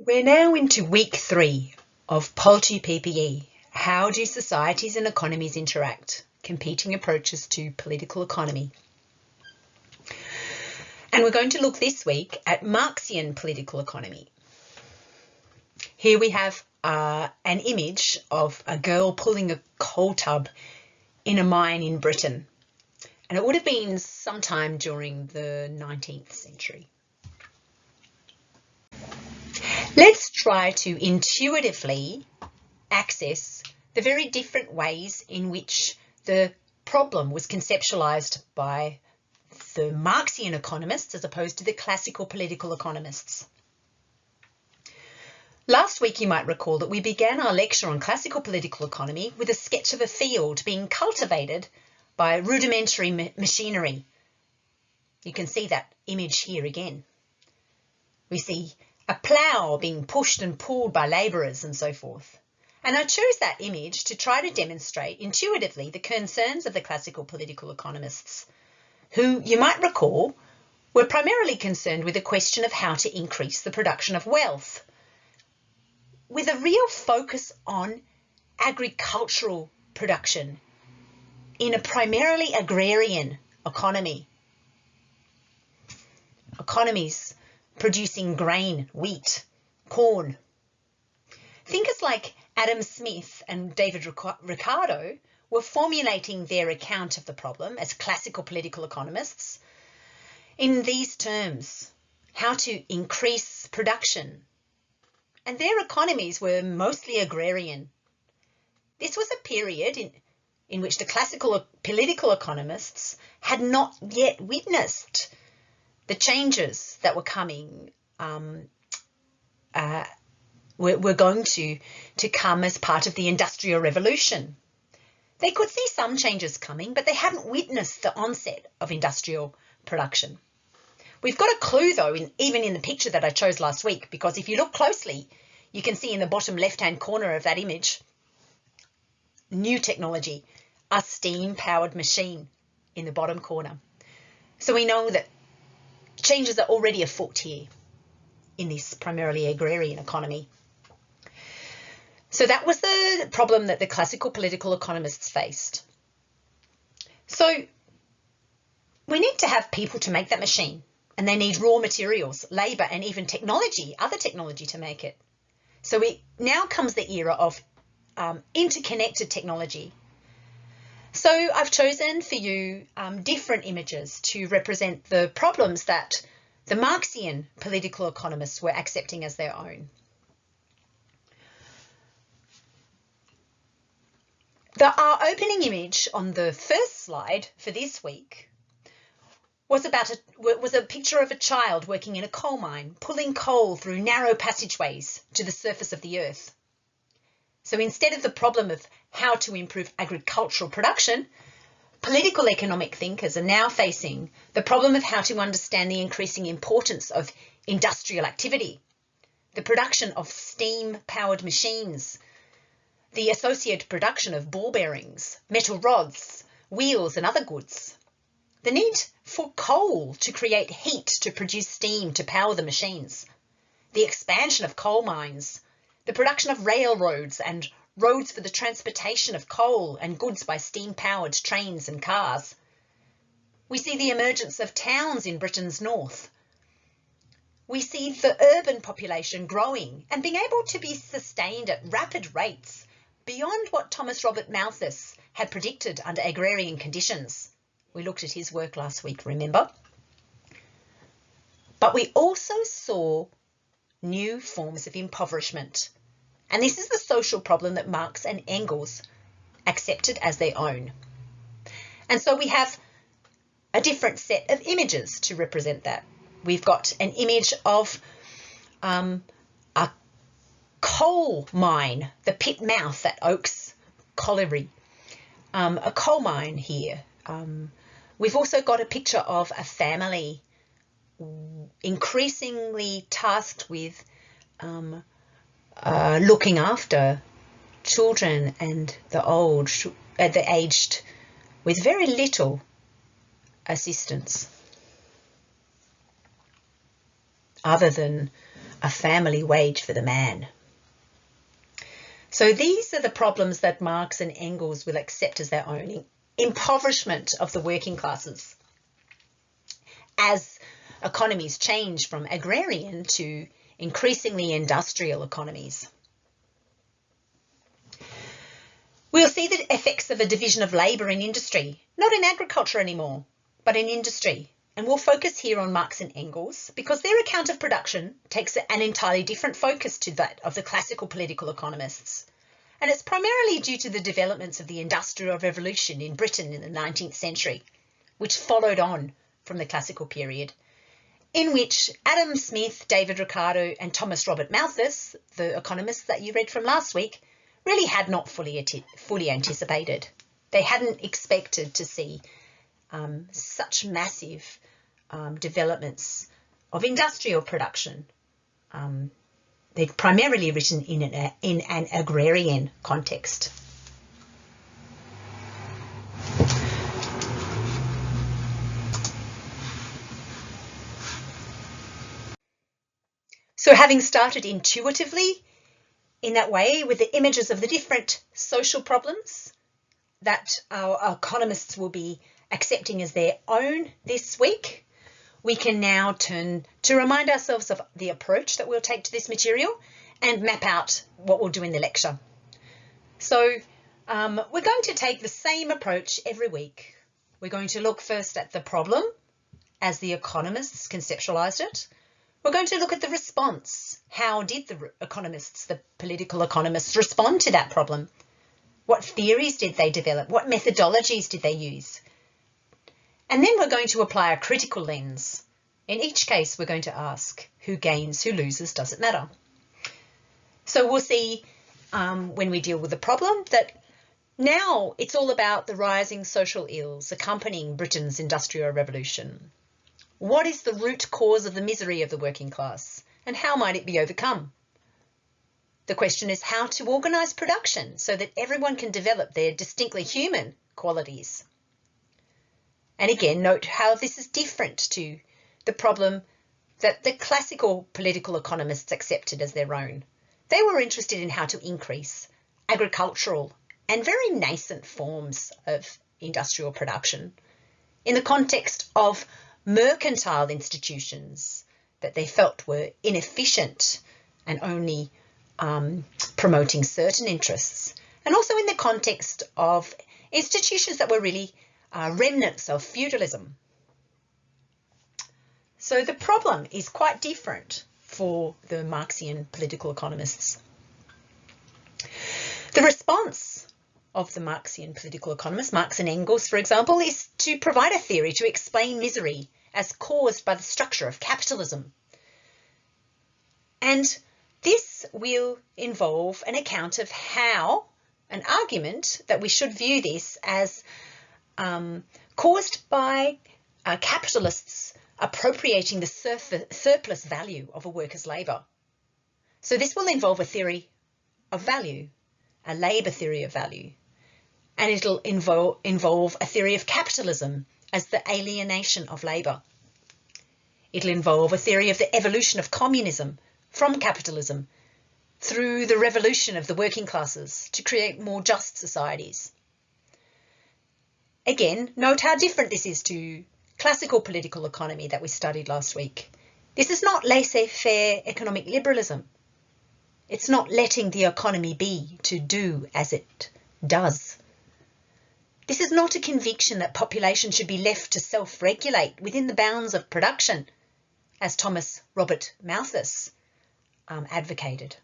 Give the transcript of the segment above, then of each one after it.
We're now into week 3 of Pol2 PPE. How do societies and economies interact? Competing approaches to political economy. And we're going to look this week at Marxian political economy. Here we have an image of a girl pulling a coal tub in a mine in Britain. And it would have been sometime during the 19th century. Let's try to intuitively access the very different ways in which the problem was conceptualized by the Marxian economists as opposed to the classical political economists. Last week, you might recall that we began our lecture on classical political economy with a sketch of a field being cultivated by rudimentary machinery. You can see that image here again. We see a plough being pushed and pulled by labourers and so forth. And I chose that image to try to demonstrate intuitively the concerns of the classical political economists, who, you might recall, were primarily concerned with the question of how to increase the production of wealth, with a real focus on agricultural production in a primarily agrarian economy. Economies producing grain, wheat, corn. Thinkers like Adam Smith and David Ricardo were formulating their account of the problem as classical political economists in these terms: how to increase production. And their economies were mostly agrarian. This was a period in which the classical political economists had not yet witnessed the changes that were coming, were going to come as part of the Industrial Revolution. They could see some changes coming, but they hadn't witnessed the onset of industrial production. We've got a clue, though, even in the picture that I chose last week, because if you look closely, you can see in the bottom left-hand corner of that image, new technology, a steam-powered machine in the bottom corner. So we know that changes are already afoot here in this primarily agrarian economy. So that was the problem that the classical political economists faced. So we need to have people to make that machine, and they need raw materials, labour, and even technology, other technology to make it. So now comes the era of interconnected technology. So I've chosen for you different images to represent the problems that the Marxian political economists were accepting as their own. Our opening image on the first slide for this week was a picture of a child working in a coal mine, pulling coal through narrow passageways to the surface of the earth. So instead of the problem of how to improve agricultural production, political economic thinkers are now facing the problem of how to understand the increasing importance of industrial activity, the production of steam-powered machines, the associated production of ball bearings, metal rods, wheels and other goods, the need for coal to create heat to produce steam to power the machines, the expansion of coal mines, the production of railroads and roads for the transportation of coal and goods by steam-powered trains and cars. We see the emergence of towns in Britain's north. We see the urban population growing and being able to be sustained at rapid rates beyond what Thomas Robert Malthus had predicted under agrarian conditions. We looked at his work last week, remember? But we also saw new forms of impoverishment. And this is the social problem that Marx and Engels accepted as their own. And so we have a different set of images to represent that. We've got an image of a coal mine, the pit mouth at Oaks Colliery, a coal mine here. We've also got a picture of a family increasingly tasked with looking after children and the aged with very little assistance other than a family wage for the man. So these are the problems that Marx and Engels will accept as their own. Impoverishment of the working classes as economies change from agrarian to increasingly industrial economies. We'll see the effects of a division of labour in industry, not in agriculture anymore, but in industry. And we'll focus here on Marx and Engels because their account of production takes an entirely different focus to that of the classical political economists. And it's primarily due to the developments of the Industrial Revolution in Britain in the 19th century, which followed on from the classical period, in which Adam Smith, David Ricardo and Thomas Robert Malthus, the economists that you read from last week, really had not fully anticipated. They hadn't expected to see such massive developments of industrial production. They'd primarily written in an agrarian context. So having started intuitively in that way with the images of the different social problems that our economists will be accepting as their own this week, we can now turn to remind ourselves of the approach that we'll take to this material and map out what we'll do in the lecture. So we're going to take the same approach every week. We're going to look first at the problem as the economists conceptualized it. We're going to look at the response. How did the economists, the political economists, respond to that problem? What theories did they develop? What methodologies did they use? And then we're going to apply a critical lens. In each case, we're going to ask who gains, who loses, does it matter? So we'll see when we deal with the problem that now it's all about the rising social ills accompanying Britain's Industrial Revolution. What is the root cause of the misery of the working class and how might it be overcome? The question is how to organise production so that everyone can develop their distinctly human qualities. And again, note how this is different to the problem that the classical political economists accepted as their own. They were interested in how to increase agricultural and very nascent forms of industrial production in the context of mercantile institutions that they felt were inefficient and only promoting certain interests, and also in the context of institutions that were really remnants of feudalism. So the problem is quite different for the Marxian political economists. The response of the Marxian political economists, Marx and Engels, for example, is to provide a theory to explain misery as caused by the structure of capitalism. And this will involve an account of how, an argument that we should view this as caused by capitalists appropriating the surplus value of a worker's labour. So this will involve a theory of value, a labour theory of value. And it'll involve a theory of capitalism as the alienation of labour. It'll involve a theory of the evolution of communism from capitalism through the revolution of the working classes to create more just societies. Again, note how different this is to classical political economy that we studied last week. This is not laissez-faire economic liberalism. It's not letting the economy be to do as it does. This is not a conviction that population should be left to self-regulate within the bounds of production, as Thomas Robert Malthus advocated.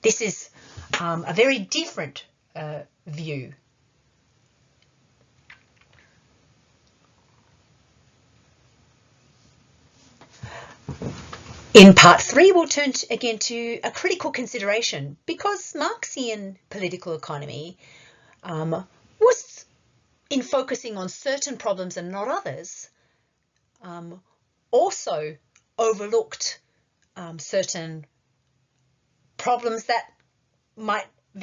This is a very different view. In part 3, we'll turn again to a critical consideration because Marxian political economy was, in focusing on certain problems and not others, also overlooked certain problems that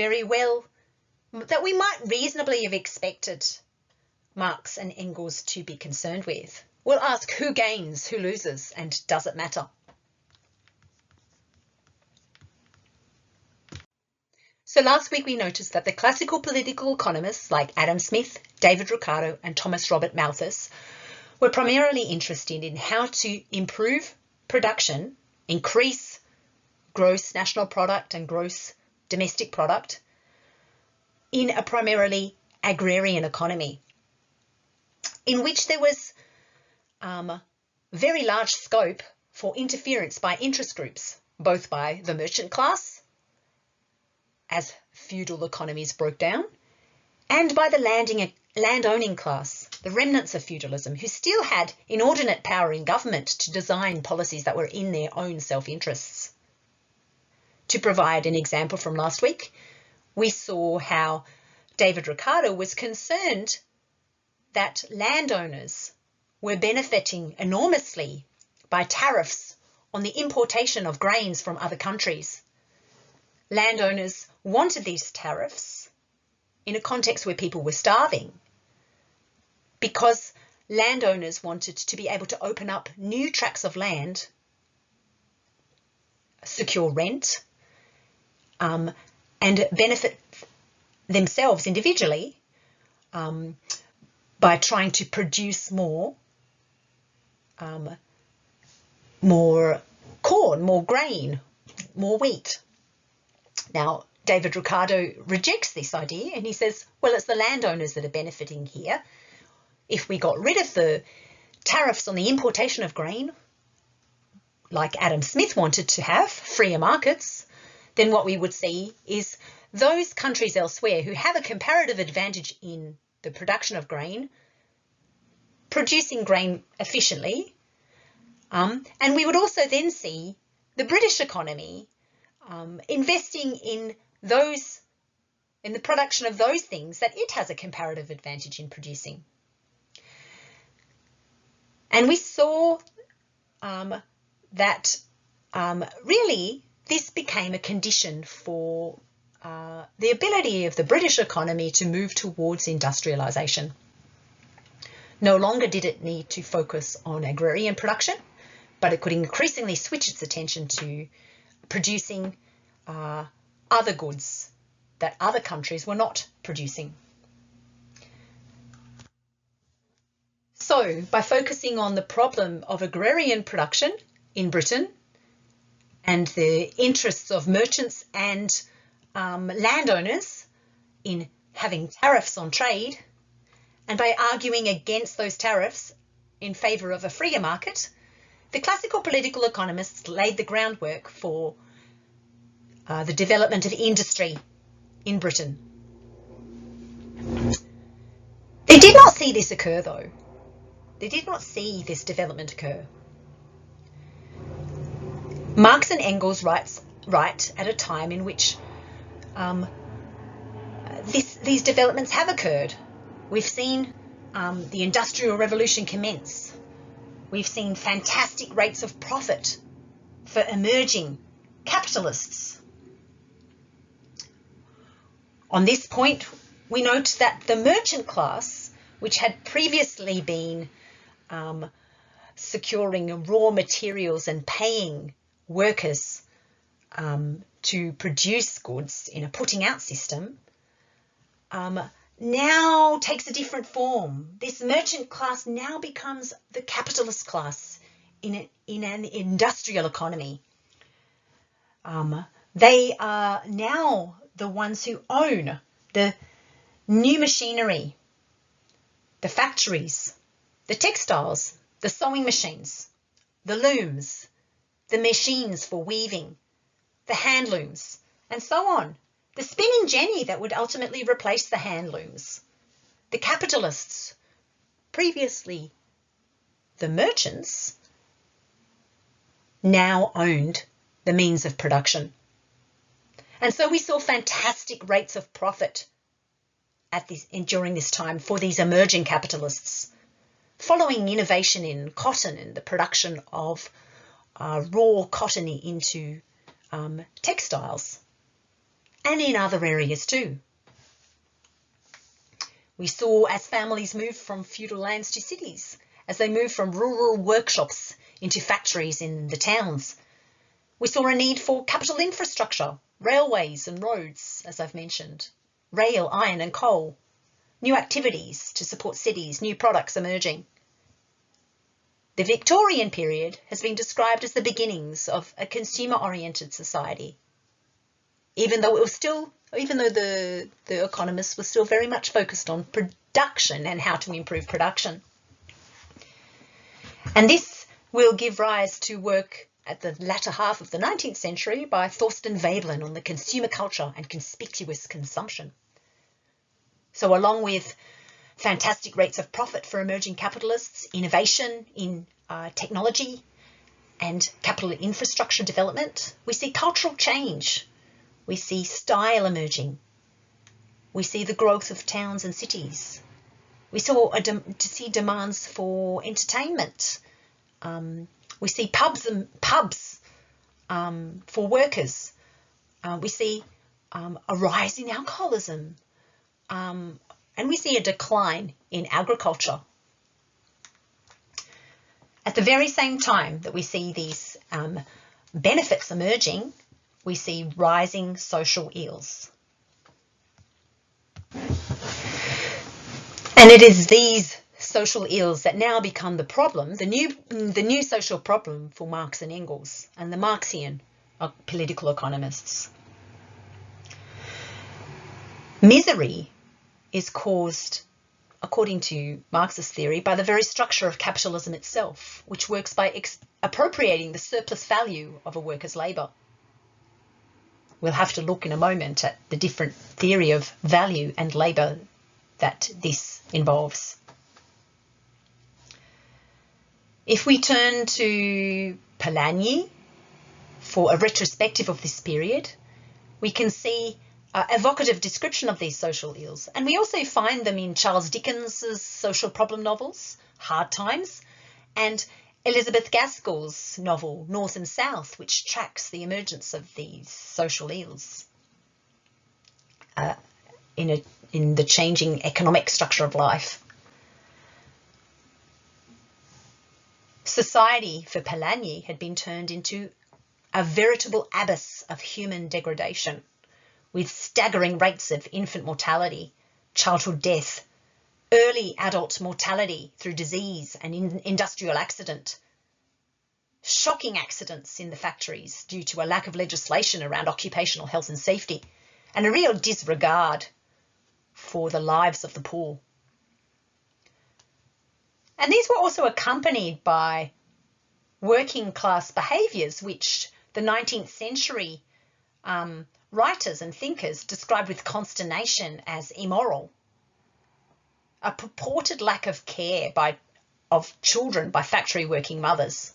we might reasonably have expected Marx and Engels to be concerned with. We'll ask who gains, who loses, and does it matter? So last week we noticed that the classical political economists like Adam Smith, David Ricardo, and Thomas Robert Malthus were primarily interested in how to improve production, increase gross national product and gross domestic product in a primarily agrarian economy, in which there was very large scope for interference by interest groups, both by the merchant class, as feudal economies broke down, and by the landowning class, the remnants of feudalism, who still had inordinate power in government to design policies that were in their own self-interests. To provide an example from last week, we saw how David Ricardo was concerned that landowners were benefiting enormously by tariffs on the importation of grains from other countries. Landowners wanted these tariffs in a context where people were starving, because landowners wanted to be able to open up new tracts of land, secure rent, and benefit themselves individually by trying to produce more corn, more grain, more wheat. Now, David Ricardo rejects this idea and he says, well, it's the landowners that are benefiting here. If we got rid of the tariffs on the importation of grain, like Adam Smith wanted to have, freer markets, then what we would see is those countries elsewhere who have a comparative advantage in the production of grain, producing grain efficiently, and we would also then see the British economy investing in the production of those things that it has a comparative advantage in producing. And we saw that really this became a condition for the ability of the British economy to move towards industrialisation. No longer did it need to focus on agrarian production, but it could increasingly switch its attention to producing other goods that other countries were not producing. So, by focusing on the problem of agrarian production in Britain and the interests of merchants and landowners in having tariffs on trade, and by arguing against those tariffs in favour of a freer market, the classical political economists laid the groundwork for the development of industry in Britain. They did not see this occur, though. They did not see this development occur. Marx and Engels write at a time in which these developments have occurred. We've seen the Industrial Revolution commence. We've seen fantastic rates of profit for emerging capitalists. On this point, we note that the merchant class, which had previously been securing raw materials and paying workers to produce goods in a putting out system, now takes a different form. This merchant class now becomes the capitalist class in an industrial economy. They are now the ones who own the new machinery, the factories, the textiles, the sewing machines, the looms, the machines for weaving, the hand looms, and so on. The spinning jenny that would ultimately replace the hand looms. The capitalists, previously the merchants, now owned the means of production. And so we saw fantastic rates of profit during this time for these emerging capitalists, following innovation in cotton and the production of raw cotton into textiles, and in other areas too. We saw as families moved from feudal lands to cities, as they moved from rural workshops into factories in the towns. We saw a need for capital infrastructure railways and roads, as I've mentioned, rail, iron and coal, new activities to support cities, new products emerging. The Victorian period has been described as the beginnings of a consumer-oriented society, even though the economists were still very much focused on production and how to improve production. And this will give rise to work at the latter half of the 19th century by Thorsten Veblen on the consumer culture and conspicuous consumption. So along with fantastic rates of profit for emerging capitalists, innovation in technology and capital infrastructure development, we see cultural change. We see style emerging. We see the growth of towns and cities. We see demands for entertainment. We see pubs for workers. We see a rise in alcoholism. And we see a decline in agriculture. At the very same time that we see these benefits emerging, we see rising social ills. And it is these social ills that now become the problem, the new social problem for Marx and Engels and the Marxian political economists. Misery is caused, according to Marxist theory, by the very structure of capitalism itself, which works by appropriating the surplus value of a worker's labour. We'll have to look in a moment at the different theory of value and labour that this involves. If we turn to Polanyi for a retrospective of this period, we can see evocative description of these social ills. And we also find them in Charles Dickens's social problem novels, Hard Times, and Elizabeth Gaskell's novel, North and South, which tracks the emergence of these social ills in the changing economic structure of life. Society for Polanyi had been turned into a veritable abyss of human degradation, with staggering rates of infant mortality, childhood death, early adult mortality through disease and industrial accident, shocking accidents in the factories due to a lack of legislation around occupational health and safety, and a real disregard for the lives of the poor. And these were also accompanied by working class behaviours, which the 19th century writers and thinkers described with consternation as immoral. A purported lack of care of children by factory working mothers.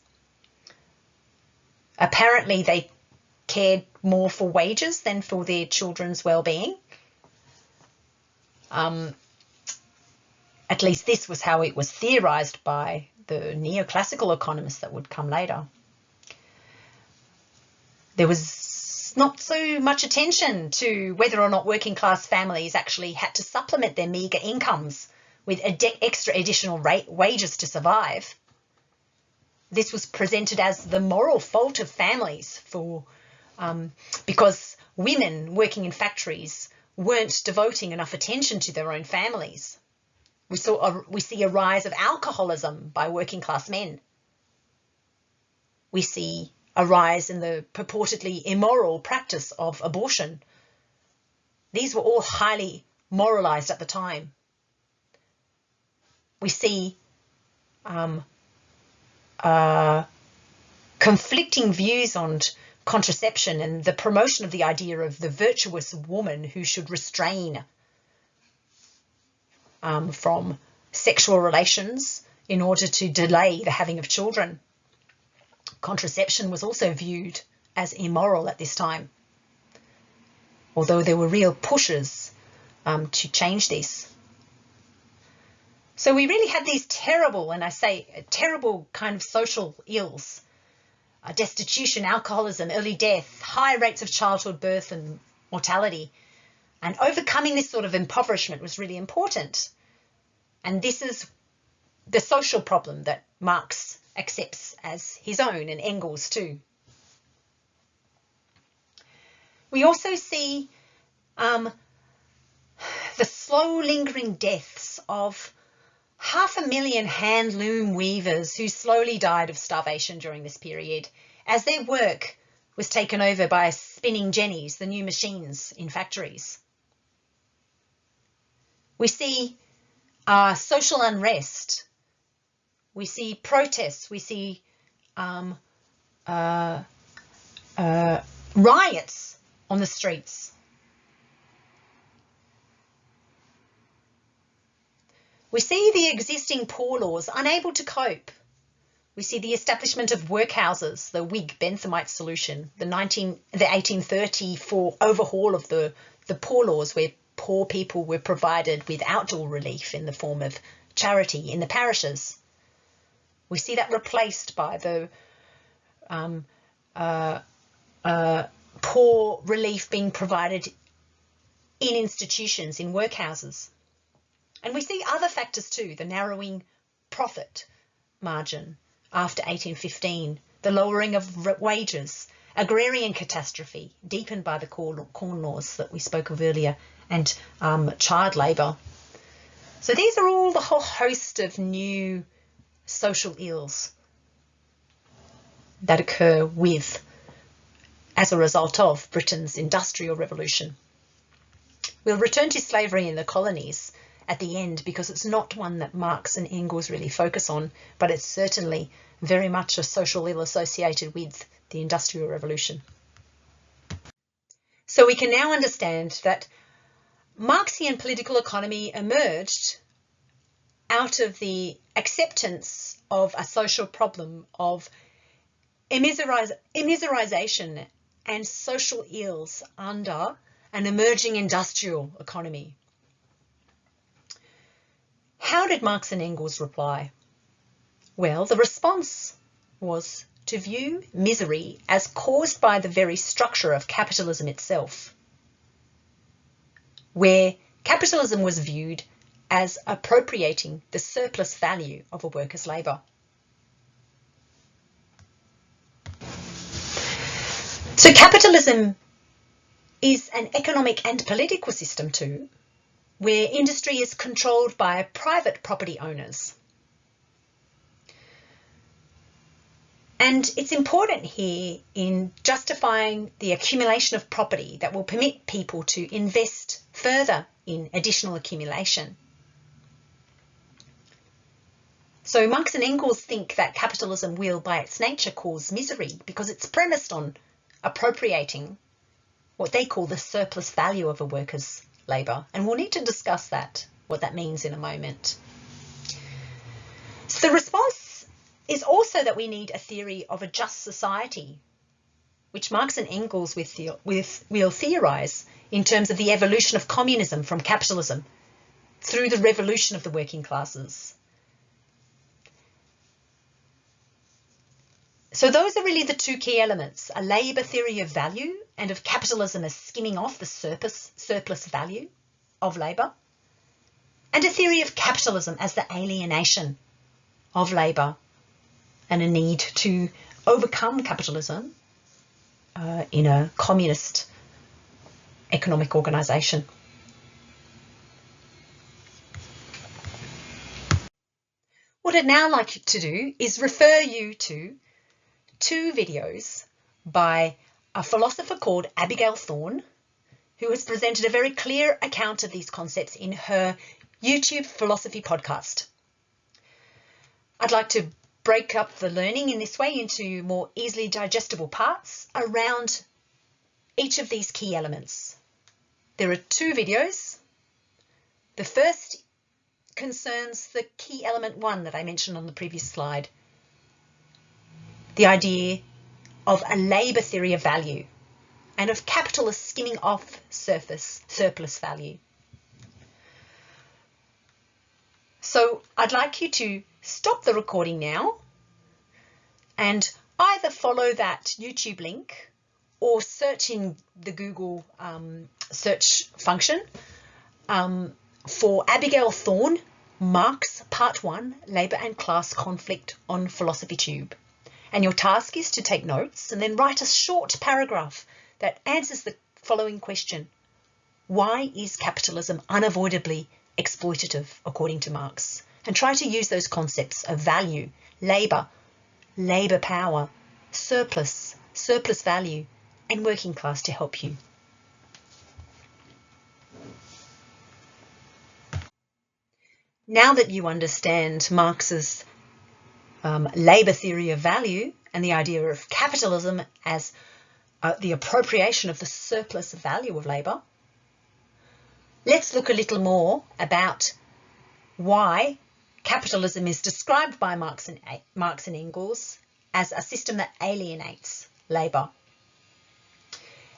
Apparently they cared more for wages than for their children's well-being. At least this was how it was theorised by the neoclassical economists that would come later. There was not so much attention to whether or not working class families actually had to supplement their meagre incomes with extra additional wages to survive. This was presented as the moral fault of families because women working in factories weren't devoting enough attention to their own families. We see a rise of alcoholism by working class men. We see a rise in the purportedly immoral practice of abortion. These were all highly moralised at the time. We see conflicting views on contraception and the promotion of the idea of the virtuous woman who should restrain from sexual relations in order to delay the having of children. Contraception was also viewed as immoral at this time, although there were real pushes to change this. So we really had these terrible, and I say terrible kind of social ills, destitution, alcoholism, early death, high rates of childhood birth and mortality. And overcoming this sort of impoverishment was really important. And this is the social problem that Marx accepts as his own, and Engels too. We also see the slow lingering deaths of 500,000 hand loom weavers who slowly died of starvation during this period as their work was taken over by spinning jennies, the new machines in factories. We see social unrest. We see protests. We see riots on the streets. We see the existing poor laws unable to cope. We see the establishment of workhouses, the Whig Benthamite solution, the 1834 overhaul of the poor laws, where poor people were provided with outdoor relief in the form of charity in the parishes. We see that replaced by the poor relief being provided in institutions, in workhouses. And we see other factors too, the narrowing profit margin after 1815, the lowering of wages, agrarian catastrophe, deepened by the corn laws that we spoke of earlier, and child labour. So these are all the whole host of new social ills that occur as a result of Britain's industrial revolution. We'll return to slavery in the colonies at the end because it's not one that Marx and Engels really focus on, but it's certainly very much a social ill associated with the Industrial Revolution. So we can now understand that Marxian political economy emerged out of the acceptance of a social problem of immiserization and social ills under an emerging industrial economy. How did Marx and Engels reply? Well, the response was to view misery as caused by the very structure of capitalism itself, where capitalism was viewed as appropriating the surplus value of a worker's labour. So capitalism is an economic and political system too, where industry is controlled by private property owners. And it's important here in justifying the accumulation of property that will permit people to invest further in additional accumulation. So Marx and Engels think that capitalism will, by its nature, cause misery because it's premised on appropriating what they call the surplus value of a worker's labour. And we'll need to discuss that, what that means in a moment. So the response is also that we need a theory of a just society, which Marx and Engels will theorise in terms of the evolution of communism from capitalism through the revolution of the working classes. So those are really the two key elements, a labour theory of value and of capitalism as skimming off the surplus value of labour, and a theory of capitalism as the alienation of labour and a need to overcome capitalism in a communist economic organisation. What I'd now like to do is refer you to two videos by a philosopher called Abigail Thorn, who has presented a very clear account of these concepts in her YouTube philosophy podcast. I'd like to break up the learning in this way into more easily digestible parts around each of these key elements. There are two videos. The first concerns the key element 1 that I mentioned on the previous slide, the idea of a labour theory of value and of capitalists skimming off surplus value. So I'd like you to stop the recording now and either follow that YouTube link or search in the Google search function for Abigail Thorn, Marx Part 1, Labour and Class Conflict on Philosophy Tube. And your task is to take notes and then write a short paragraph that answers the following question: why is capitalism unavoidably exploitative, according to Marx? And try to use those concepts of value, labour, labour power, surplus value, and working class to help you. Now that you understand Marx's labour theory of value and the idea of capitalism as the appropriation of the surplus value of labour, let's look a little more about why capitalism is described by Marx and Engels as a system that alienates labour.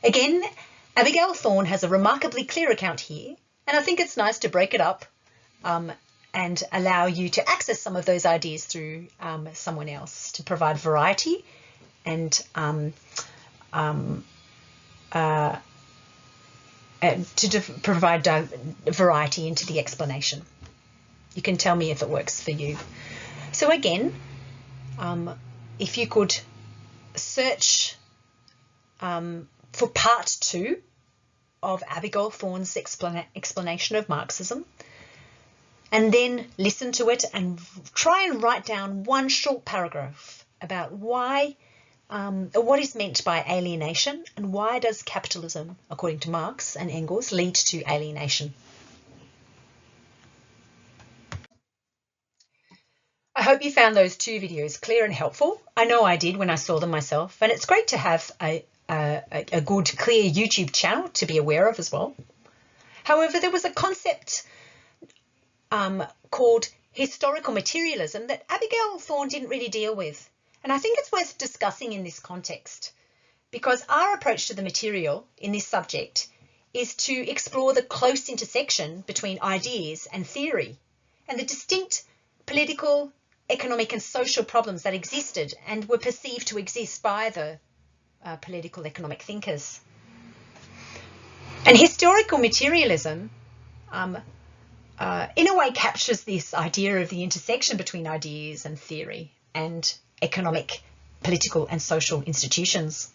Again, Abigail Thorne has a remarkably clear account here, and I think it's nice to break it up and allow you to access some of those ideas through someone else to provide variety and provide variety into the explanation. You can tell me if it works for you. So again, if you could search for part 2 of Abigail Thorne's explanation of Marxism, and then listen to it and try and write down one short paragraph about why, what is meant by alienation, and why does capitalism, according to Marx and Engels, lead to alienation. I hope you found those 2 videos clear and helpful. I know I did when I saw them myself, and it's great to have a good, clear YouTube channel to be aware of as well. However, there was a concept called historical materialism that Abigail Thorne didn't really deal with. And I think it's worth discussing in this context, because our approach to the material in this subject is to explore the close intersection between ideas and theory and the distinct political, economic and social problems that existed and were perceived to exist by the political economic thinkers. And historical materialism in a way captures this idea of the intersection between ideas and theory and economic, political and social institutions.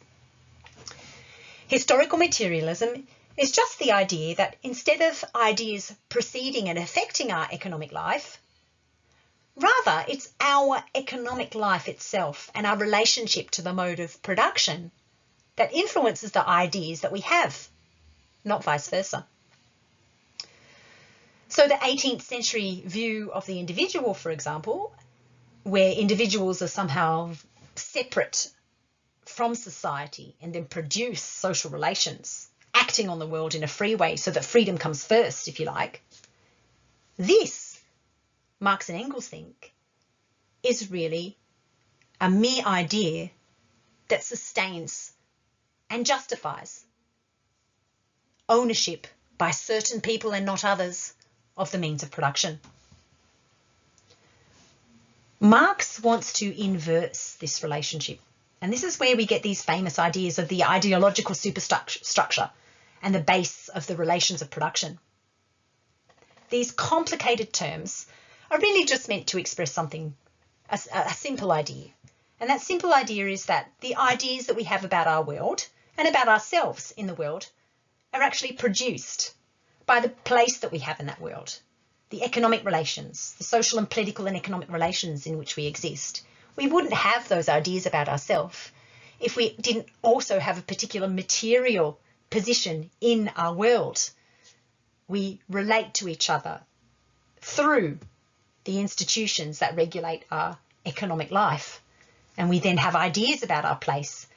Historical materialism is just the idea that instead of ideas preceding and affecting our economic life, rather it's our economic life itself and our relationship to the mode of production that influences the ideas that we have, not vice versa. So the 18th century view of the individual, for example, where individuals are somehow separate from society and then produce social relations, acting on the world in a free way so that freedom comes first, if you like. This, Marx and Engels think, is really a mere idea that sustains and justifies ownership by certain people and not others of the means of production. Marx wants to inverse this relationship, and this is where we get these famous ideas of the ideological superstructure and the base of the relations of production. These complicated terms are really just meant to express something, a simple idea, and that simple idea is that the ideas that we have about our world and about ourselves in the world are actually produced by the place that we have in that world, the economic relations, the social and political and economic relations in which we exist. We wouldn't have those ideas about ourselves if we didn't also have a particular material position in our world. We relate to each other through the institutions that regulate our economic life, and we then have ideas about our place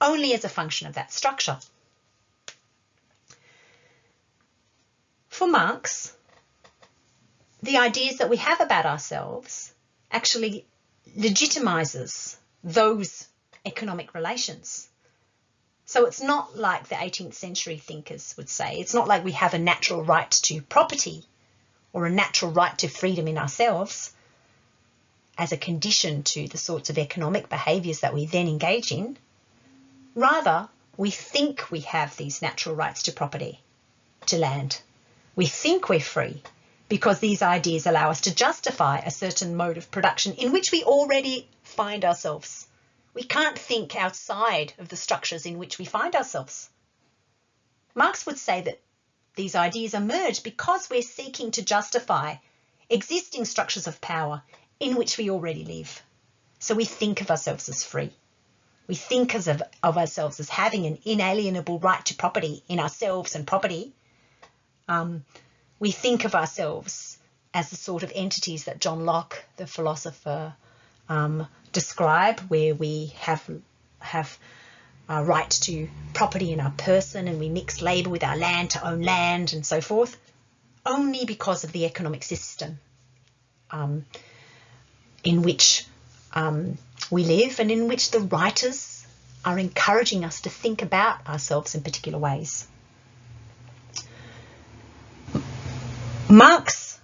only as a function of that structure. For Marx, the ideas that we have about ourselves actually legitimizes those economic relations. So it's not like the 18th century thinkers would say. It's not like we have a natural right to property or a natural right to freedom in ourselves as a condition to the sorts of economic behaviours that we then engage in. Rather, we think we have these natural rights to property, to land. We think we're free because these ideas allow us to justify a certain mode of production in which we already find ourselves. We can't think outside of the structures in which we find ourselves. Marx would say that these ideas emerge because we're seeking to justify existing structures of power in which we already live. So we think of ourselves as free. We think of ourselves as having an inalienable right to property in ourselves and property. We think of ourselves as the sort of entities that John Locke, the philosopher, describe, where we have a right to property in our person and we mix labour with our land to own land and so forth, only because of the economic system in which we live and in which the writers are encouraging us to think about ourselves in particular ways. Marx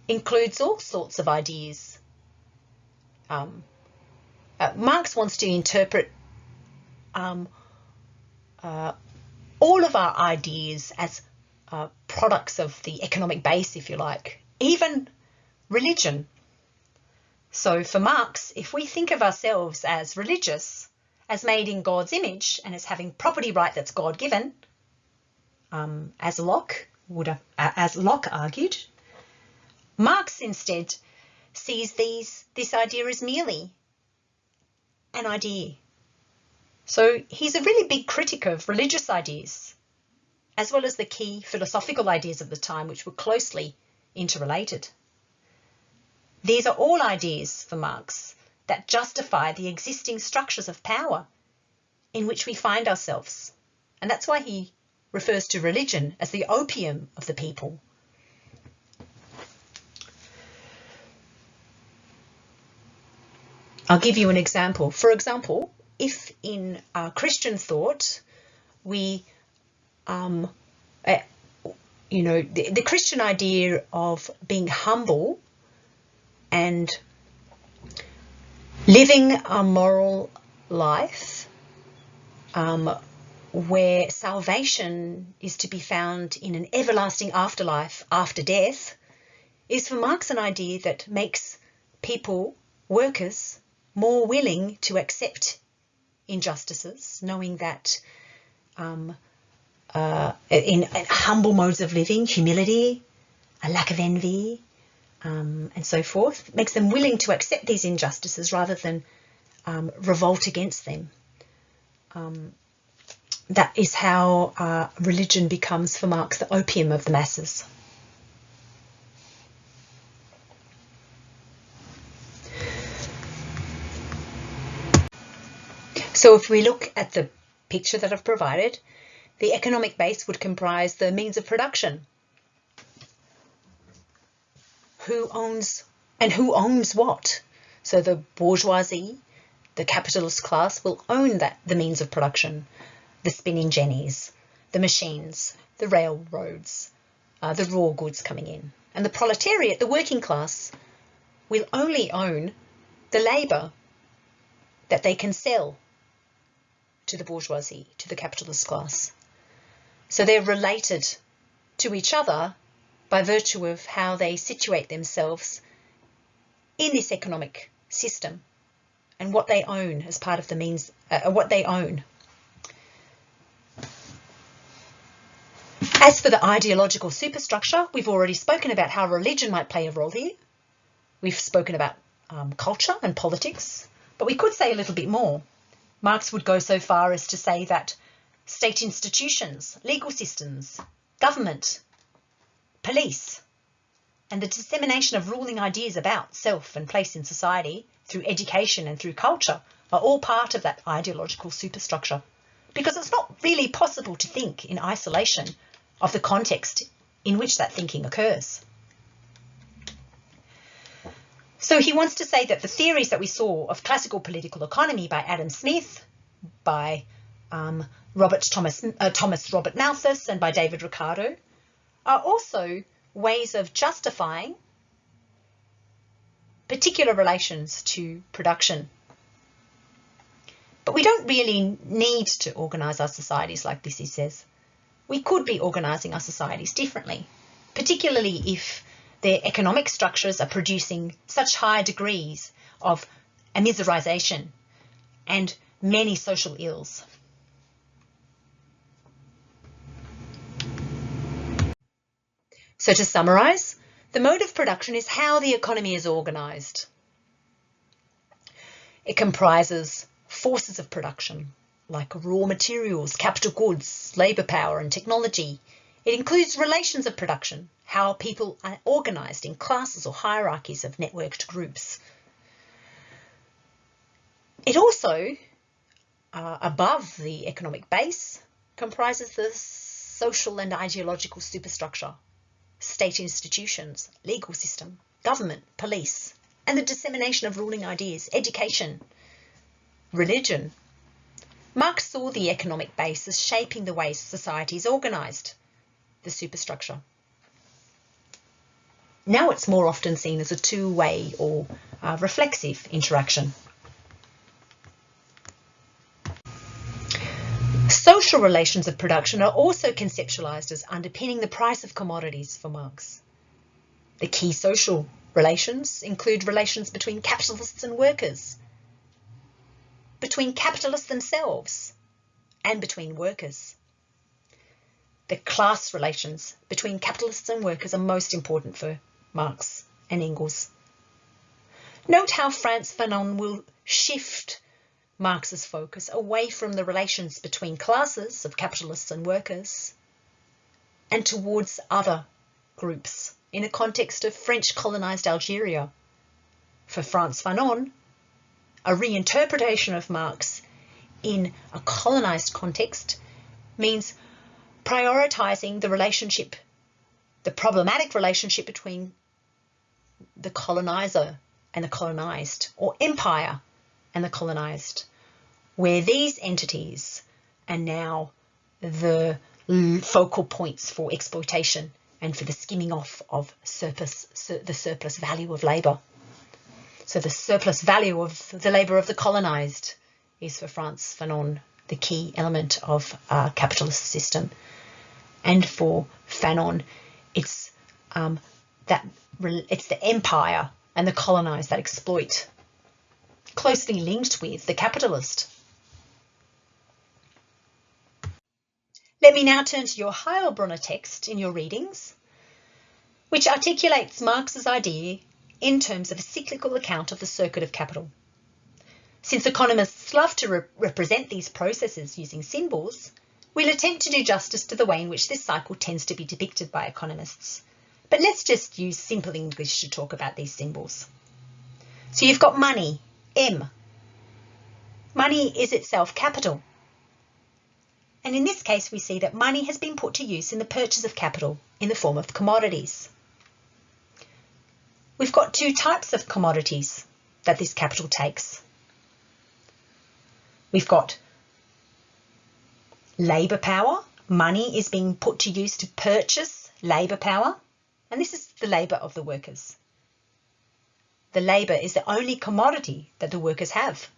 includes all sorts of ideas. Marx wants to interpret all of our ideas as products of the economic base, if you like, even religion. So for Marx, if we think of ourselves as religious, as made in God's image, and as having property right that's God-given, as Locke argued, Marx instead sees this idea as merely an idea. So he's a really big critic of religious ideas, as well as the key philosophical ideas of the time, which were closely interrelated. These are all ideas for Marx that justify the existing structures of power in which we find ourselves. And that's why he refers to religion as the opium of the people. I'll give you an example. For example, if in Christian thought we, the Christian idea of being humble and living a moral life where salvation is to be found in an everlasting afterlife after death, is for Marx an idea that makes people, workers, more willing to accept injustices, knowing that in humble modes of living, humility, a lack of envy, and so forth, makes them willing to accept these injustices rather than revolt against them. That is how religion becomes for Marx the opium of the masses. So if we look at the picture that I've provided, the economic base would comprise the means of production. Who owns what? So the bourgeoisie, the capitalist class, will own the means of production, the spinning jennies, the machines, the railroads, the raw goods coming in. And the proletariat, the working class, will only own the labour that they can sell to the bourgeoisie, to the capitalist class. So they're related to each other by virtue of how they situate themselves in this economic system and what they own as part of the means, what they own. As for the ideological superstructure, we've already spoken about how religion might play a role here. We've spoken about culture and politics, but we could say a little bit more. Marx would go so far as to say that state institutions, legal systems, government, police, and the dissemination of ruling ideas about self and place in society through education and through culture are all part of that ideological superstructure, because it's not really possible to think in isolation of the context in which that thinking occurs. So he wants to say that the theories that we saw of classical political economy by Adam Smith, by Thomas Robert Malthus, and by David Ricardo are also ways of justifying particular relations to production. But we don't really need to organise our societies like this, he says. We could be organising our societies differently, particularly if their economic structures are producing such high degrees of immiserisation and many social ills. So to summarise, the mode of production is how the economy is organised. It comprises forces of production, like raw materials, capital goods, labour power and technology. It includes relations of production, how people are organised in classes or hierarchies of networked groups. It also, above the economic base, comprises the social and ideological superstructure, state institutions, legal system, government, police, and the dissemination of ruling ideas, education, religion. Marx saw the economic base as shaping the way society is organised, the superstructure. Now it's more often seen as a two-way or reflexive interaction. Social relations of production are also conceptualised as underpinning the price of commodities for Marx. The key social relations include relations between capitalists and workers, between capitalists themselves, and between workers. The class relations between capitalists and workers are most important for Marx and Engels. Note how Frantz Fanon will shift Marx's focus away from the relations between classes of capitalists and workers and towards other groups in a context of French colonised Algeria. For Frantz Fanon, a reinterpretation of Marx in a colonised context means prioritising the relationship, the problematic relationship between the coloniser and the colonised, or empire and the colonised, where these entities are now the focal points for exploitation and for the skimming off of the surplus value of labour. So the surplus value of the labour of the colonised is for Frantz Fanon the key element of a capitalist system. And for Fanon, it's the empire and the colonised that exploit, closely linked with the capitalist. Let me now turn to your Heilbronner text in your readings, which articulates Marx's idea in terms of a cyclical account of the circuit of capital. Since economists love to represent these processes using symbols, we'll attempt to do justice to the way in which this cycle tends to be depicted by economists. But let's just use simple English to talk about these symbols. So you've got money, M. Money is itself capital. And in this case, we see that money has been put to use in the purchase of capital in the form of commodities. We've got two types of commodities that this capital takes. We've got labour power. Money is being put to use to purchase labour power. And this is the labour of the workers. The labour is the only commodity that the workers have.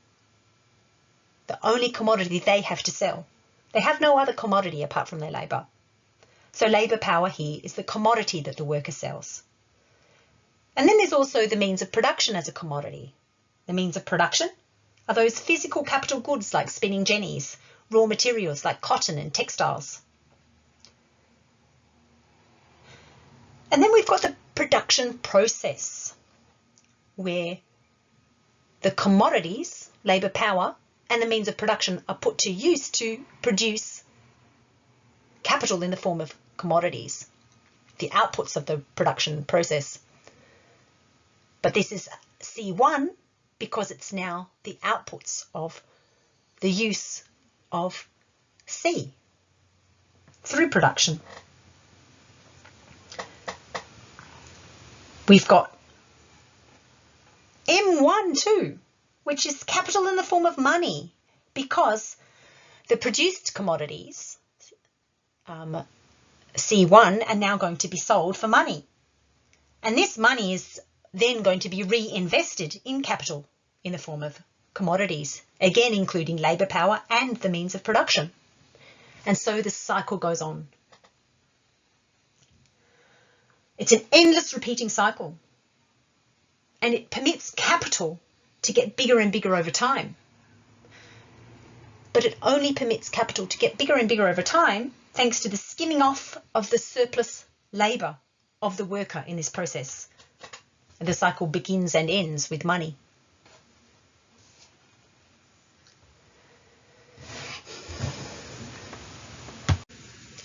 The only commodity they have to sell. They have no other commodity apart from their labour. So labour power here is the commodity that the worker sells. And then there's also the means of production as a commodity. The means of production are those physical capital goods like spinning jennies, raw materials like cotton and textiles. And then we've got the production process, where the commodities, labour power, and the means of production are put to use to produce capital in the form of commodities, the outputs of the production process. But this is C1 because it's now the outputs of the use of C through production. We've got M1 too, which is capital in the form of money, because the produced commodities, C1, are now going to be sold for money. And this money is then going to be reinvested in capital in the form of commodities, again including labour power and the means of production. And so the cycle goes on. It's an endless repeating cycle, and it permits capital to get bigger and bigger over time. But it only permits capital to get bigger and bigger over time thanks to the skimming off of the surplus labour of the worker in this process. And the cycle begins and ends with money.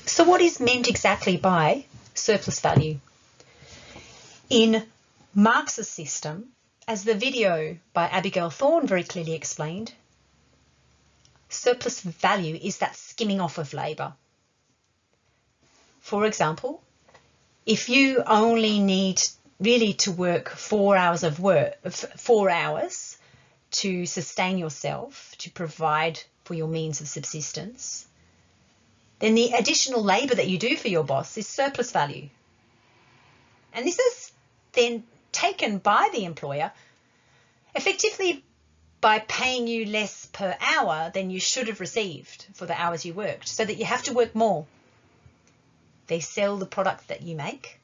So what is meant exactly by surplus value? In Marx's system, as the video by Abigail Thorne very clearly explained, surplus value is that skimming off of labour. For example, if you only need really to work 4 hours to sustain yourself, to provide for your means of subsistence, then the additional labour that you do for your boss is surplus value. And this is then taken by the employer effectively by paying you less per hour than you should have received for the hours you worked, so that you have to work more. They sell the product that you make.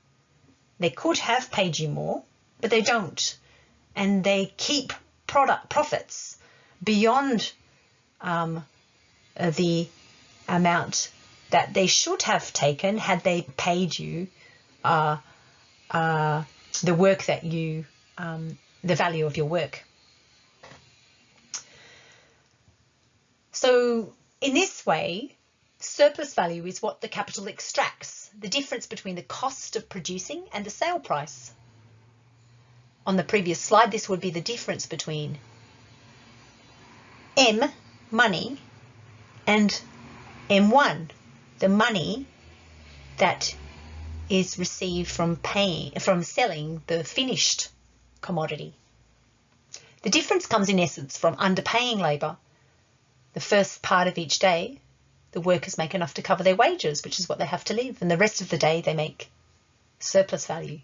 They could have paid you more, but they don't. And they keep profits beyond the amount that they should have taken had they paid you the work that you, the value of your work. So in this way, surplus value is what the capital extracts, the difference between the cost of producing and the sale price. On the previous slide, this would be the difference between M, money, and M1, the money that is received from selling the finished commodity. The difference comes in essence from underpaying labour. The first part of each day, the workers make enough to cover their wages, which is what they have to live, and the rest of the day they make surplus value.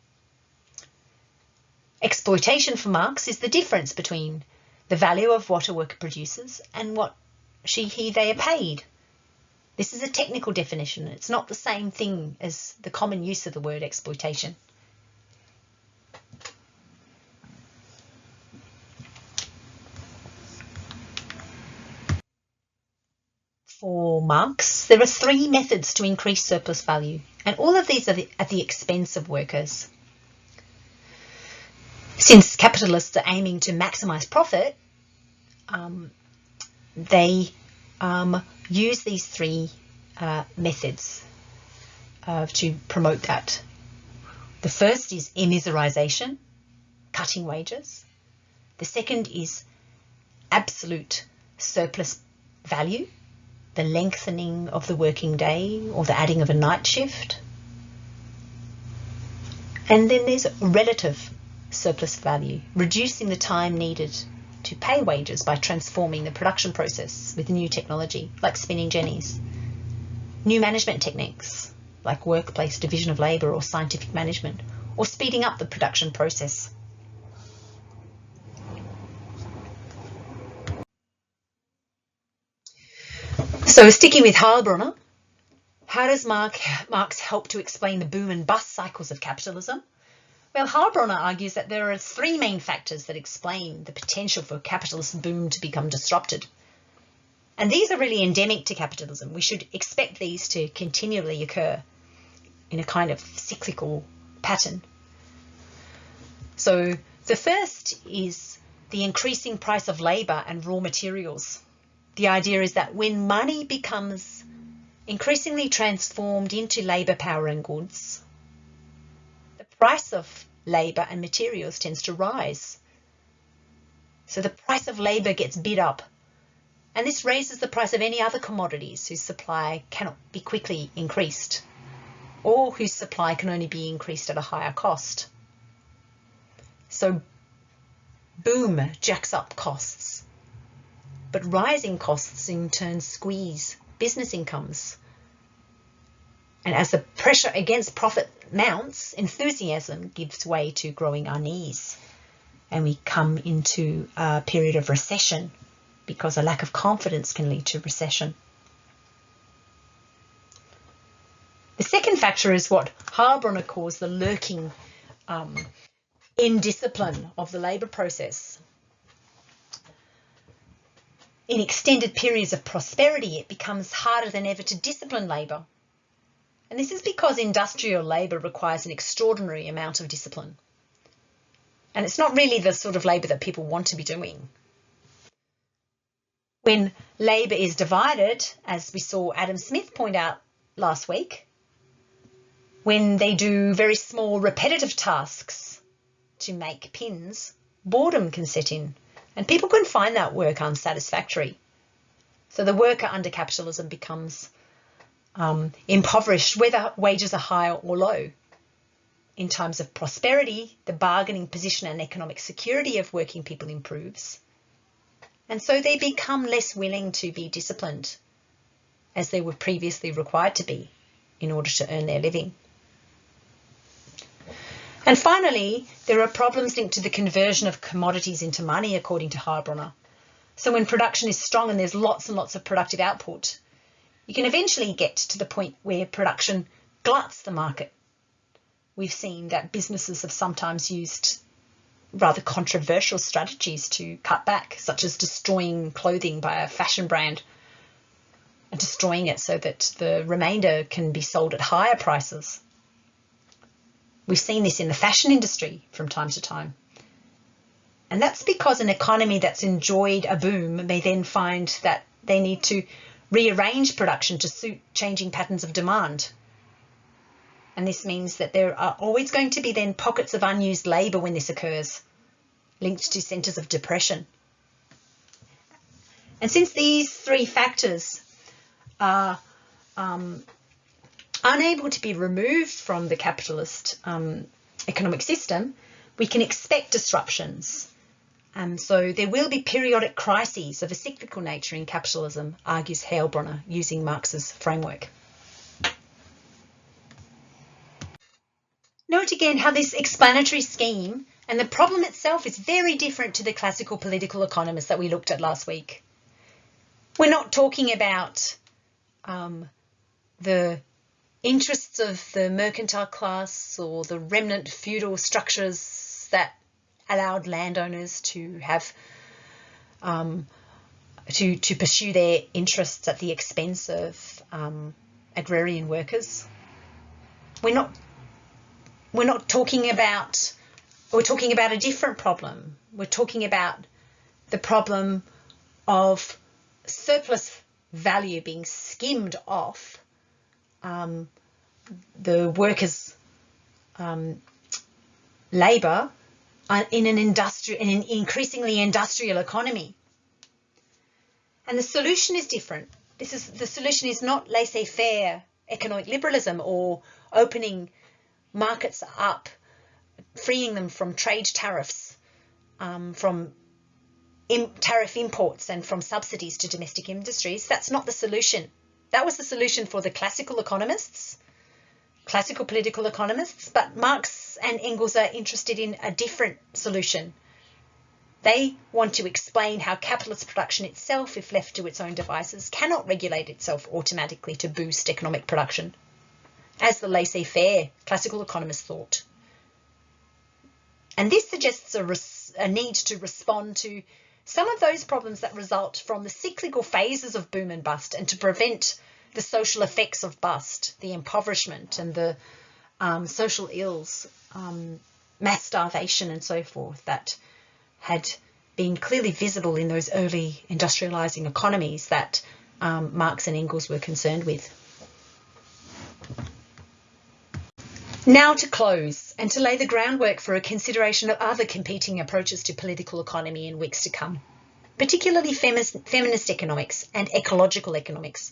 Exploitation for Marx is the difference between the value of what a worker produces and what they are paid. This is a technical definition. It's not the same thing as the common use of the word exploitation. For Marx, there are 3 methods to increase surplus value, and all of these are at the expense of workers. Since capitalists are aiming to maximise profit, they use these 3 methods to promote that. The first is immiserisation, cutting wages. The second is absolute surplus value, the lengthening of the working day or the adding of a night shift. And then there's relative surplus value, reducing the time needed to pay wages by transforming the production process with new technology like spinning jennies, new management techniques like workplace division of labour or scientific management, or speeding up the production process. So sticking with Heilbronner, how does Marx help to explain the boom and bust cycles of capitalism? Well, Heilbronner argues that there are 3 main factors that explain the potential for capitalist boom to become disrupted. And these are really endemic to capitalism. We should expect these to continually occur in a kind of cyclical pattern. So the first is the increasing price of labour and raw materials. The idea is that when money becomes increasingly transformed into labour, power and goods, the price of labour and materials tends to rise. So the price of labour gets bid up, and this raises the price of any other commodities whose supply cannot be quickly increased, or whose supply can only be increased at a higher cost. So boom jacks up costs, but rising costs in turn squeeze business incomes. And as the pressure against profit mounts, enthusiasm gives way to growing unease, and we come into a period of recession because a lack of confidence can lead to recession. The second factor is what Heilbronner calls the lurking indiscipline of the labour process. In extended periods of prosperity, it becomes harder than ever to discipline labour. And this is because industrial labour requires an extraordinary amount of discipline. And it's not really the sort of labour that people want to be doing. When labour is divided, as we saw Adam Smith point out last week, when they do very small repetitive tasks to make pins, boredom can set in and people can find that work unsatisfactory. So the worker under capitalism becomes impoverished, whether wages are high or low. In times of prosperity, the bargaining position and economic security of working people improves. And so they become less willing to be disciplined as they were previously required to be in order to earn their living. And finally, there are problems linked to the conversion of commodities into money, according to Heilbronner. So when production is strong and there's lots and lots of productive output, you can eventually get to the point where production gluts the market. We've seen that businesses have sometimes used rather controversial strategies to cut back, such as destroying clothing by a fashion brand and destroying it so that the remainder can be sold at higher prices. We've seen this in the fashion industry from time to time. And that's because an economy that's enjoyed a boom may then find that they need to rearrange production to suit changing patterns of demand. And this means that there are always going to be then pockets of unused labour when this occurs, linked to centres of depression. And since these three factors are unable to be removed from the capitalist economic system, we can expect disruptions. So there will be periodic crises of a cyclical nature in capitalism, argues Heilbronner, using Marx's framework. Note again how this explanatory scheme and the problem itself is very different to the classical political economists that we looked at last week. We're not talking about the interests of the mercantile class or the remnant feudal structures that allowed landowners to have to pursue their interests at the expense of agrarian workers. We're not talking about, we're talking about a different problem. We're talking about the problem of surplus value being skimmed off the workers' labour in an increasingly industrial economy. And the solution is different. The solution is not laissez-faire economic liberalism or opening markets up, freeing them from trade tariffs, from tariff imports and from subsidies to domestic industries. That's not the solution. That was the solution for the classical economists, classical political economists, but Marx and Engels are interested in a different solution. They want to explain how capitalist production itself, if left to its own devices, cannot regulate itself automatically to boost economic production, as the laissez-faire classical economists thought. And this suggests a need to respond to some of those problems that result from the cyclical phases of boom and bust, and to prevent the social effects of bust, the impoverishment and the social ills, mass starvation and so forth, that had been clearly visible in those early industrialising economies that Marx and Engels were concerned with. Now to close and to lay the groundwork for a consideration of other competing approaches to political economy in weeks to come, particularly feminist economics and ecological economics,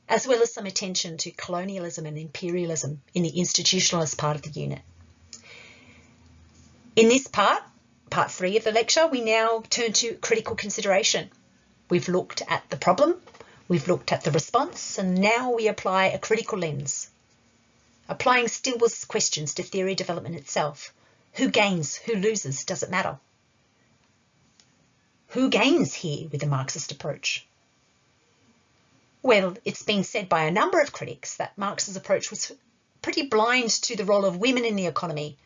as well as some attention to colonialism and imperialism in the institutionalist part of the unit. In this part 3 of the lecture, we now turn to critical consideration. We've looked at the problem, we've looked at the response, and now we apply a critical lens. Applying Stilwell's questions to theory development itself. Who gains? Who loses? Does it matter? Who gains here with the Marxist approach? Well, it's been said by a number of critics that Marx's approach was pretty blind to the role of women in the economy.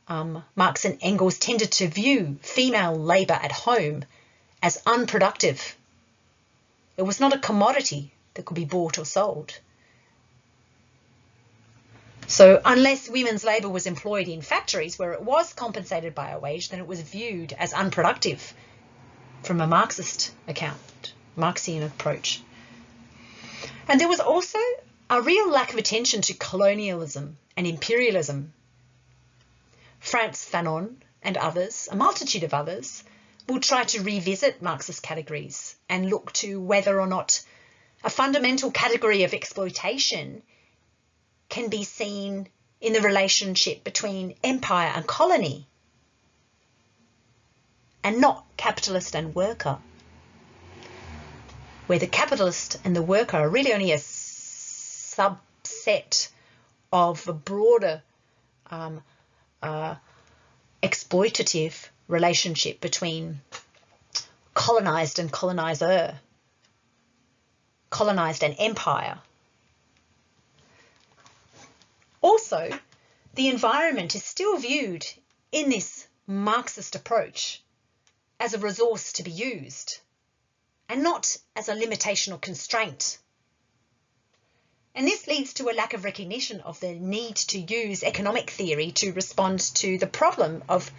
Marx and Engels tended to view female labour at home as unproductive. It was not a commodity that could be bought or sold. So unless women's labour was employed in factories where it was compensated by a wage, then it was viewed as unproductive from a Marxist account, Marxian approach. And there was also a real lack of attention to colonialism and imperialism. Frantz Fanon and others, a multitude of others, will try to revisit Marxist categories and look to whether or not a fundamental category of exploitation can be seen in the relationship between empire and colony, and not capitalist and worker, where the capitalist and the worker are really only a subset of a broader exploitative relationship between colonised and coloniser, colonised and empire. Also, the environment is still viewed in this Marxist approach as a resource to be used and not as a limitation or constraint. And this leads to a lack of recognition of the need to use economic theory to respond to the problem of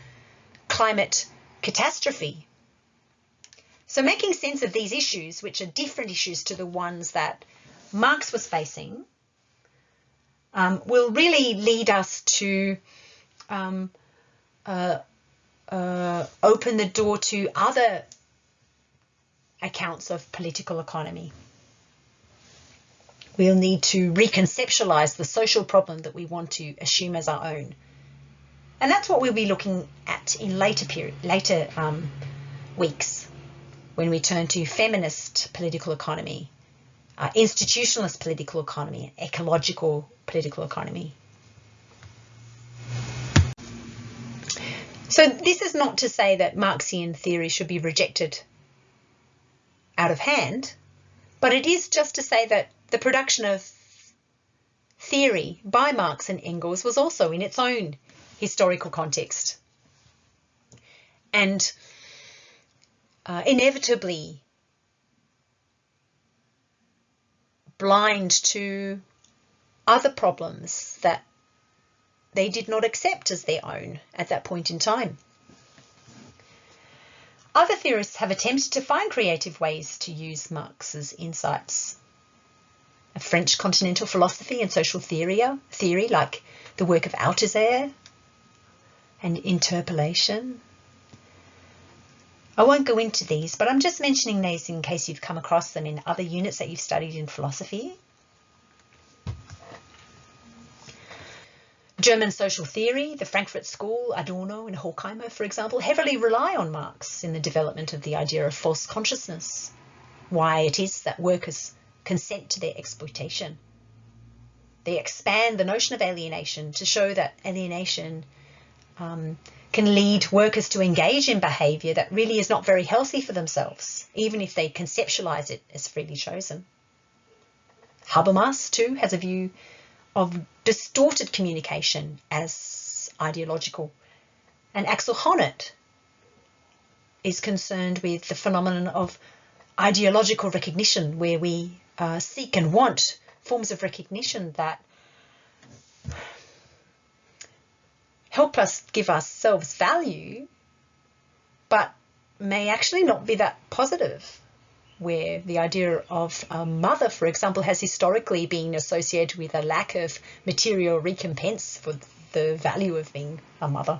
climate catastrophe. So making sense of these issues, which are different issues to the ones that Marx was will really lead us to open the door to other accounts of political economy. We'll need to reconceptualize the social problem that we want to assume as our own. And that's what we'll be looking at in later weeks, when we turn to feminist political economy, institutionalist political economy, ecological political economy. So this is not to say that Marxian theory should be rejected out of hand, but it is just to say that the production of theory by Marx and Engels was also in its own historical context, and inevitably blind to other problems that they did not accept as their own at that point in time. Other theorists have attempted to find creative ways to use Marx's insights. A French continental philosophy and social theory like the work of Althusser and interpolation. I won't go into these, but I'm just mentioning these in case you've come across them in other units that you've studied in philosophy. German social theory, the Frankfurt School, Adorno and Horkheimer, for example, heavily rely on Marx in the development of the idea of false consciousness, why it is that workers consent to their exploitation. They expand the notion of alienation to show that alienation can lead workers to engage in behaviour that really is not very healthy for themselves, even if they conceptualise it as freely chosen. Habermas, too, has a view of distorted communication as ideological. And Axel Honneth is concerned with the phenomenon of ideological recognition, where we seek and want forms of recognition that help us give ourselves value, but may actually not be that positive, where the idea of a mother, for example, has historically been associated with a lack of material recompense for the value of being a mother.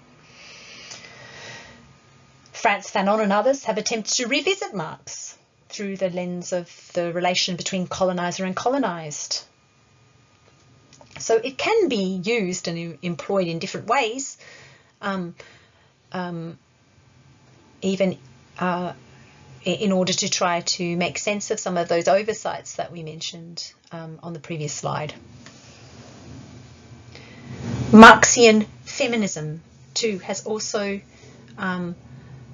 Frantz Fanon and others have attempted to revisit Marx through the lens of the relation between coloniser and colonised. So it can be used and employed in different ways, even in order to try to make sense of some of those oversights that we mentioned on the previous slide. Marxian feminism, too, has also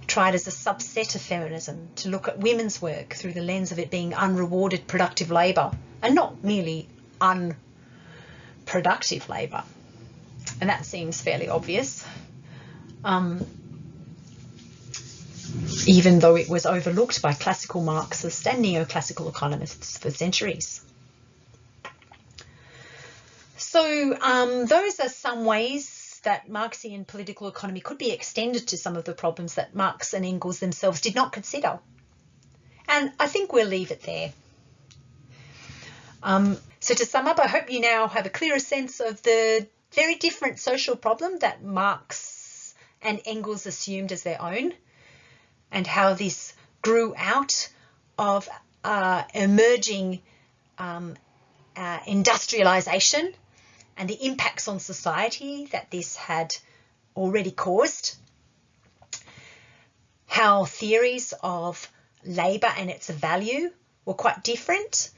tried as a subset of feminism to look at women's work through the lens of it being unrewarded productive labour and not merely unproductive labour. And that seems fairly obvious, even though it was overlooked by classical Marxists and neoclassical economists for centuries. So those are some ways that Marxian political economy could be extended to some of the problems that Marx and Engels themselves did not consider. And I think we'll leave it there. So to sum up, I hope you now have a clearer sense of the very different social problem that Marx and Engels assumed as their own, and how this grew out of emerging industrialisation and the impacts on society that this had already caused, how theories of labour and its value were quite different,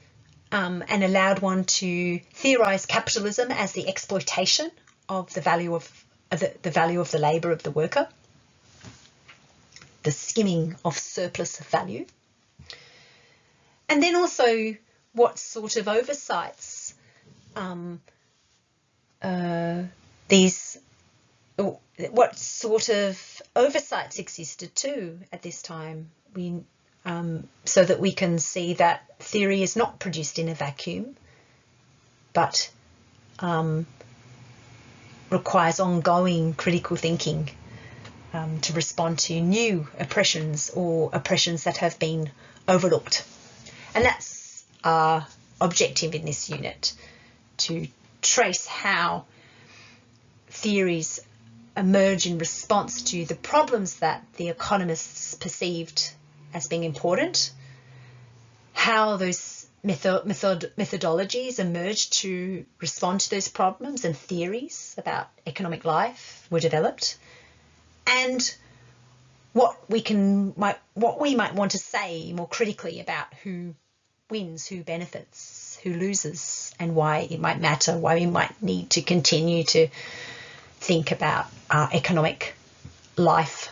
and allowed one to theorise capitalism as the exploitation of the value of the labour of the worker, the skimming of surplus value, and then also what sort of oversights existed too at this time. So that we can see that theory is not produced in a vacuum, but requires ongoing critical thinking to respond to new oppressions or oppressions that have been overlooked. And that's our objective in this unit, to trace how theories emerge in response to the problems that the economists perceived as being important, how those methodologies emerged to respond to those problems, and theories about economic life were developed, and what we might want to say more critically about who wins, who benefits, who loses, and why it might matter, why we might need to continue to think about our economic life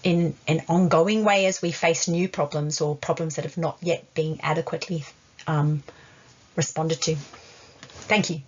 in an ongoing way as we face new problems or problems that have not yet been adequately responded to. Thank you.